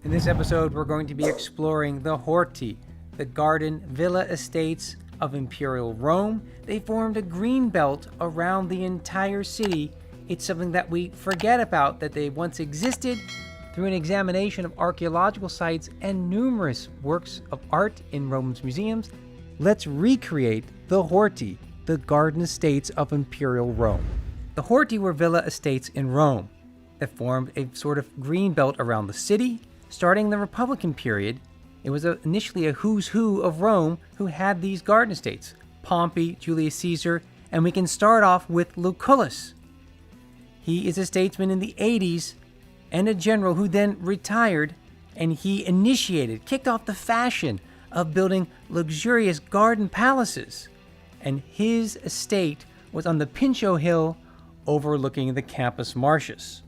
In this episode, we're going to be exploring the Horti, the garden villa estates of imperial Rome. They formed a green belt around the entire city. It's something that we forget about, that they once existed. Through an examination of archaeological sites and numerous works of art in Rome's museums, let's recreate the Horti, the garden estates of imperial Rome. The Horti were villa estates in Rome that formed a sort of green belt around the city. Starting the Republican period, it was initially a who's who of Rome who had these garden estates. Pompey, Julius Caesar, and we can start off with Lucullus. He is a statesman in the 80s and a general who then retired, and he kicked off the fashion of building luxurious garden palaces. And his estate was on the Pincio Hill overlooking the Campus Martius.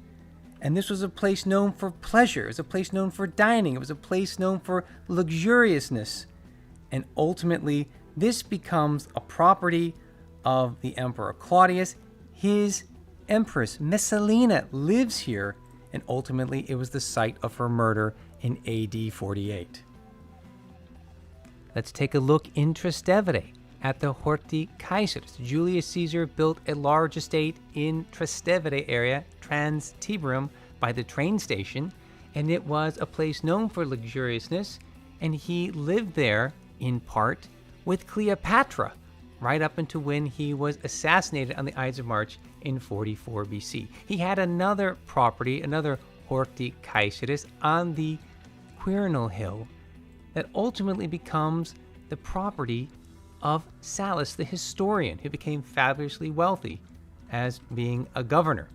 And this was a place known for pleasure. It was a place known for dining. It was a place known for luxuriousness. And ultimately, this becomes a property of the Emperor Claudius. His Empress Messalina lives here, and ultimately it was the site of her murder in AD 48. Let's take a look in Trastevere at the Horti Caesaris. Julius Caesar built a large estate in Trastevere area, Trans Tiberum, by the train station, and it was a place known for luxuriousness, and he lived there in part with Cleopatra right up until when he was assassinated on the Ides of March in 44 BC. He had another property, another Horti Caesaris on the Quirinal Hill that ultimately becomes the property of Sallust the historian, who became fabulously wealthy as being a governor.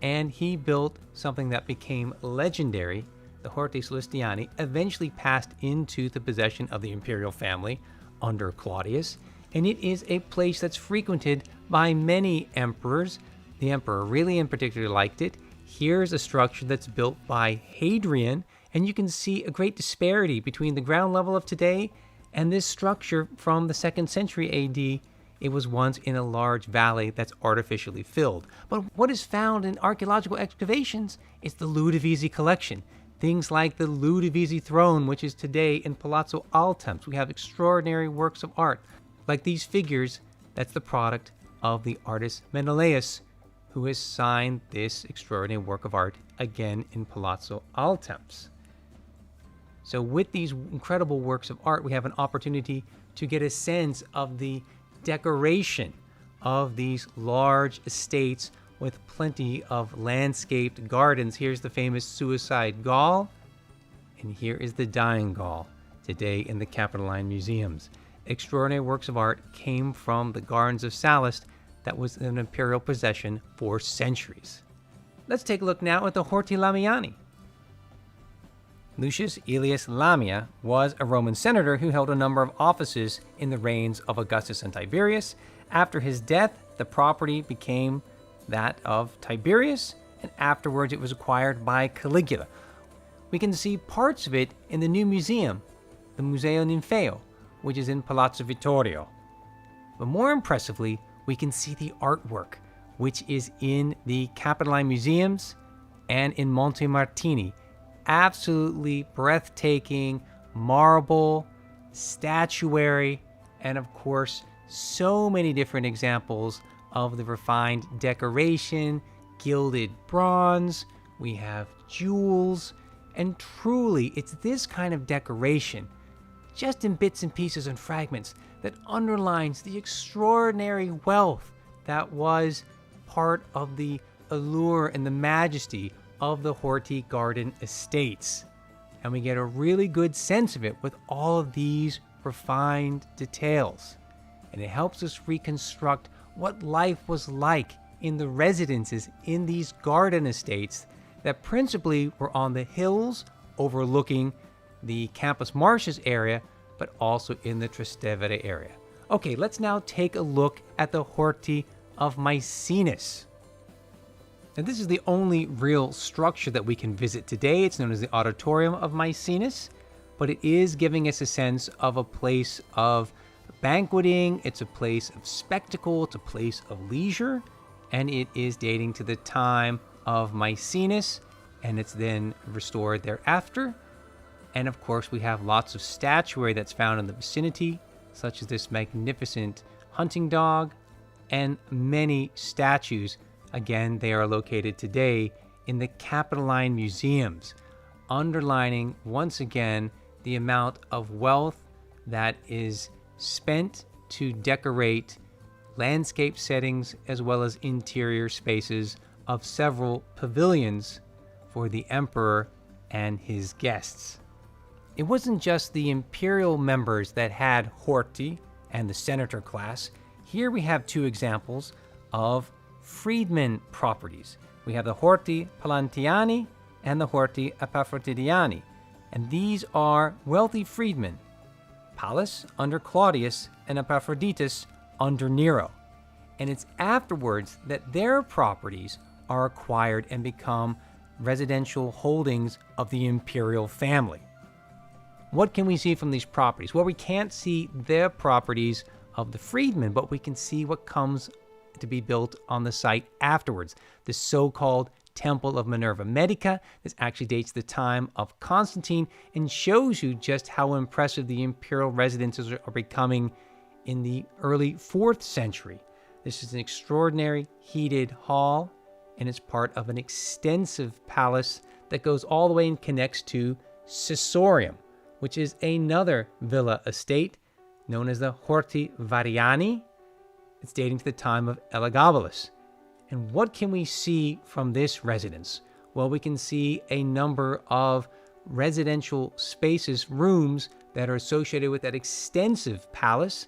And he built something that became legendary. The Horti Sallustiani eventually passed into the possession of the imperial family under Claudius, and it is a place that's frequented by many emperors. The Emperor Aurelian particularly liked it. Here's a structure that's built by Hadrian, and you can see a great disparity between the ground level of today and this structure from the 2nd century AD. It was once in a large valley that's artificially filled. But what is found in archaeological excavations is the Ludovisi collection. Things like the Ludovisi throne, which is today in Palazzo Altemps. We have extraordinary works of art, like these figures. That's the product of the artist Menelaus, who has signed this extraordinary work of art again in Palazzo Altemps. So with these incredible works of art, we have an opportunity to get a sense of the decoration of these large estates with plenty of landscaped gardens. Here's the famous Suicide Gall, and here is the Dying Gall, today in the Capitoline Museums. Extraordinary works of art came from the gardens of Sallust that was an imperial possession for centuries. Let's take a look now at the Horti Lamiani. Lucius Aelius Lamia was a Roman senator who held a number of offices in the reigns of Augustus and Tiberius. After his death, the property became that of Tiberius, and afterwards it was acquired by Caligula. We can see parts of it in the new museum, the Museo Ninfeo, which is in Palazzo Vittorio. But more impressively, we can see the artwork, which is in the Capitoline Museums and in Monte Martini. Absolutely breathtaking marble, statuary, and of course, so many different examples of the refined decoration, gilded bronze, we have jewels, and truly, it's this kind of decoration, just in bits and pieces and fragments, that underlines the extraordinary wealth that was part of the allure and the majesty of the Horti Garden Estates. And we get a really good sense of it with all of these refined details. And it helps us reconstruct what life was like in the residences in these garden estates that principally were on the hills overlooking the Campus Martius area, but also in the Trastevere area. Okay, let's now take a look at the Horti of Maecenas. Now, this is the only real structure that we can visit today. It's known as the Auditorium of Maecenas, but it is giving us a sense of a place of banqueting, it's a place of spectacle, it's a place of leisure, and it is dating to the time of Maecenas, and it's then restored thereafter. And of course, we have lots of statuary that's found in the vicinity, such as this magnificent hunting dog, and many statues. Again, they are located today in the Capitoline museums, underlining once again the amount of wealth that is spent to decorate landscape settings as well as interior spaces of several pavilions for the emperor and his guests. It wasn't just the imperial members that had horti and the senator class. Here we have two examples of freedmen properties. We have the horti Pallantiani and the horti Epaphrodidiani, and these are wealthy freedmen, Pallas under Claudius and Epaphroditus under Nero. And it's afterwards that their properties are acquired and become residential holdings of the imperial family. What can we see from these properties? Well, we can't see the properties of the freedmen, but we can see what comes to be built on the site afterwards. The so-called Temple of Minerva Medica. This actually dates the time of Constantine and shows you just how impressive the imperial residences are becoming in the early 4th century. This is an extraordinary heated hall, and it's part of an extensive palace that goes all the way and connects to Caesorium, which is another villa estate known as the Horti Variani. It's dating to the time of Elagabalus. And what can we see from this residence? Well, we can see a number of residential spaces, rooms that are associated with that extensive palace.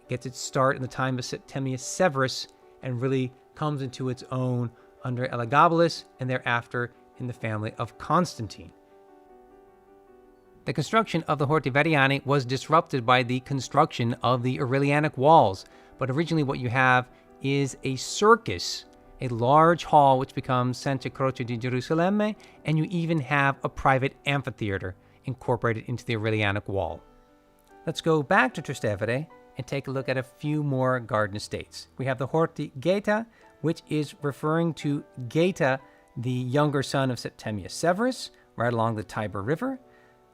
It gets its start in the time of Septimius Severus and really comes into its own under Elagabalus and thereafter in the family of Constantine. The construction of the Horti Variani was disrupted by the construction of the Aurelianic walls, but originally what you have is a circus, a large hall which becomes Santa Croce di Gerusalemme, and you even have a private amphitheater incorporated into the Aurelianic wall. Let's go back to Trastevere and take a look at a few more garden estates. We have the Horti Geta, which is referring to Geta, the younger son of Septimius Severus, right along the Tiber River.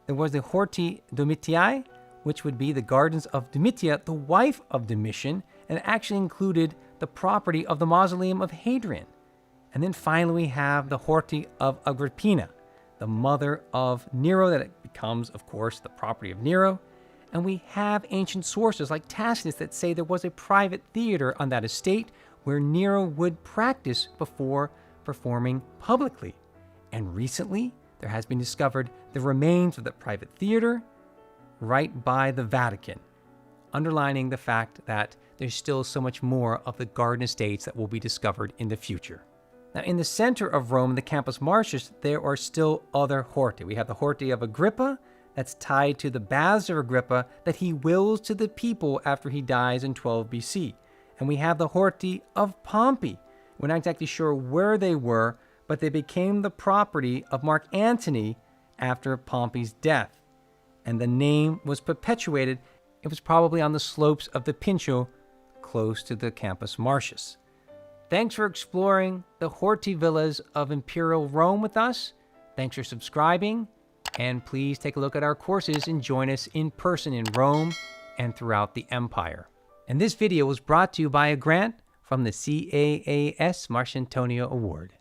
There was the Horti Domitiae, which would be the gardens of Domitia, the wife of Domitian, and it actually included the property of the mausoleum of Hadrian. And then finally we have the Horti of Agrippina, the mother of Nero, that it becomes, of course, the property of Nero. And we have ancient sources like Tacitus that say there was a private theater on that estate where Nero would practice before performing publicly. And recently, there has been discovered the remains of the private theater right by the Vatican, underlining the fact that there's still so much more of the garden estates that will be discovered in the future. Now, in the center of Rome, the Campus Martius, there are still other horti. We have the Horti of Agrippa, that's tied to the baths of Agrippa that he wills to the people after he dies in 12 BC. And we have the Horti of Pompey. We're not exactly sure where they were, but they became the property of Mark Antony after Pompey's death. And the name was perpetuated. It was probably on the slopes of the Pincio, close to the Campus Martius. Thanks for exploring the Horti villas of Imperial Rome with us. Thanks for subscribing. And please take a look at our courses and join us in person in Rome and throughout the empire. And this video was brought to you by a grant from the CAAS Marcantonio Award.